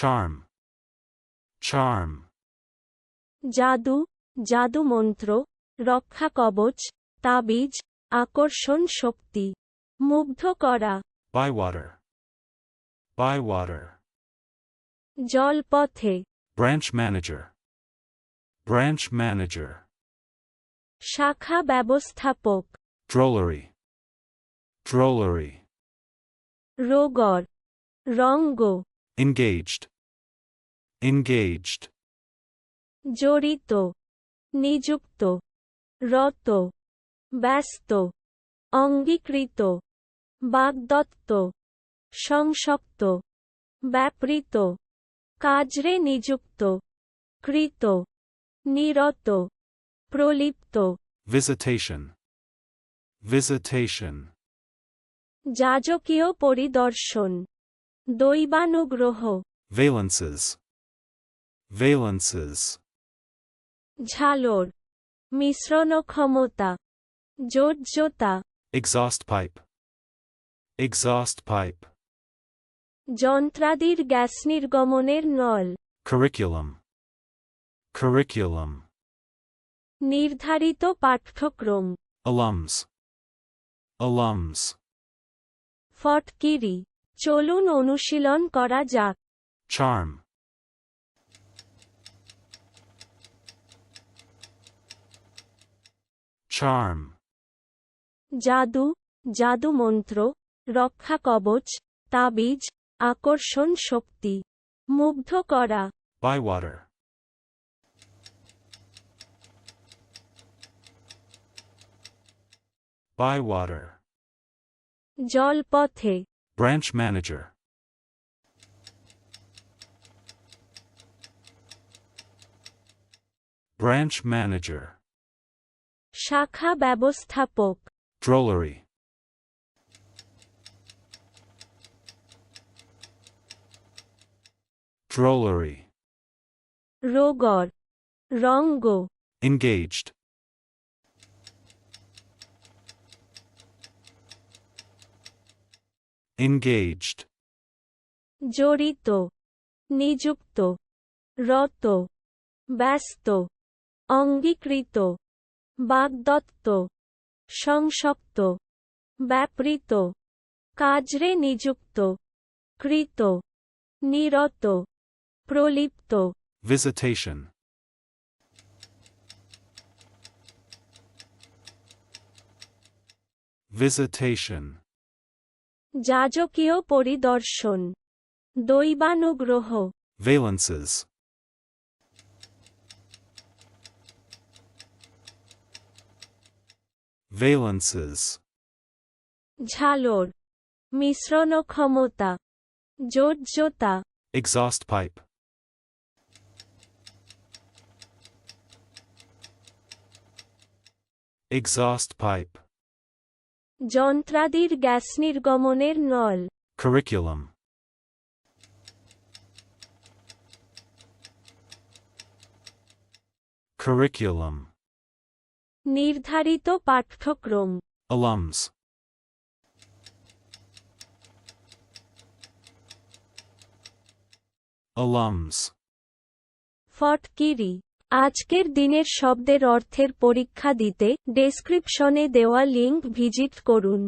charm, charm, জাদু, জাদুমন্ত্র, রক্ষা কবচ, তাবিজ, আকর্ষণ শক্তি, মুগ্ধ করা, bywater, bywater, জলপথে, branch manager, branch manager, শাখা ব্যবস্থাপক, drollery, drollery, রোগর, রঙ্গ, engaged, engaged, জড়িত, নিযুক্ত, রত, ব্যস্ত, অঙ্গীকৃত, বাগদত্ত, সংসক্ত, ব্যাপৃত, কাজরে নিযুক্ত, কৃত, নিরত, প্রলিপ্ত, visitation, visitation, যাজকীয় পরিদর্শন, দৈবানুগ্রহ, valences, valences, ঝালর, মিশ্রণ ক্ষমতা, যোজ্যতা, exhaust pipe, exhaust pipe, যন্ত্রাদির গ্যাস নির্গমনের নল, curriculum, curriculum, নির্ধারিত পাঠ্যক্রম, alums, alums, ফটকিরি, চলুন অনুশীলন করা যাক, charm, charm, জাদু, জাদুমন্ত্র, রক্ষা কবচ, তাবিজ, আকর্ষণ শক্তি, মুগ্ধ করা, bywater, bywater, জলপথে, branch manager, branch manager, শাখা ব্যবস্থাপক, drollery, drollery, রোগর, রঙ্গ, engaged, engaged, জড়িত, নিযুক্ত, রত, ব্যস্ত, অঙ্গীকৃত, বাগদত্ত, সংসক্ত, ব্যাপৃত, কাজরে নিযুক্ত, কৃত, নিরত, প্রলিপ্ত, visitation, visitation, যাজকীয় পরিদর্শন, দৈবানুগ্রহ, valences, valences, ঝালর, মিশ্রণ ক্ষমতা, যোজ্যতা, exhaust pipe, exhaust pipe, যন্ত্রাদির গ্যাস নির্গমনের নল, curriculum, curriculum, নির্ধারিত পাঠ্যক্রম, alums, alums, ফটকিরি, আজকের দিনের শব্দের অর্থের পরীক্ষা দিতে ডেসক্রিপশনে দেওয়া লিংক ভিজিট করুন।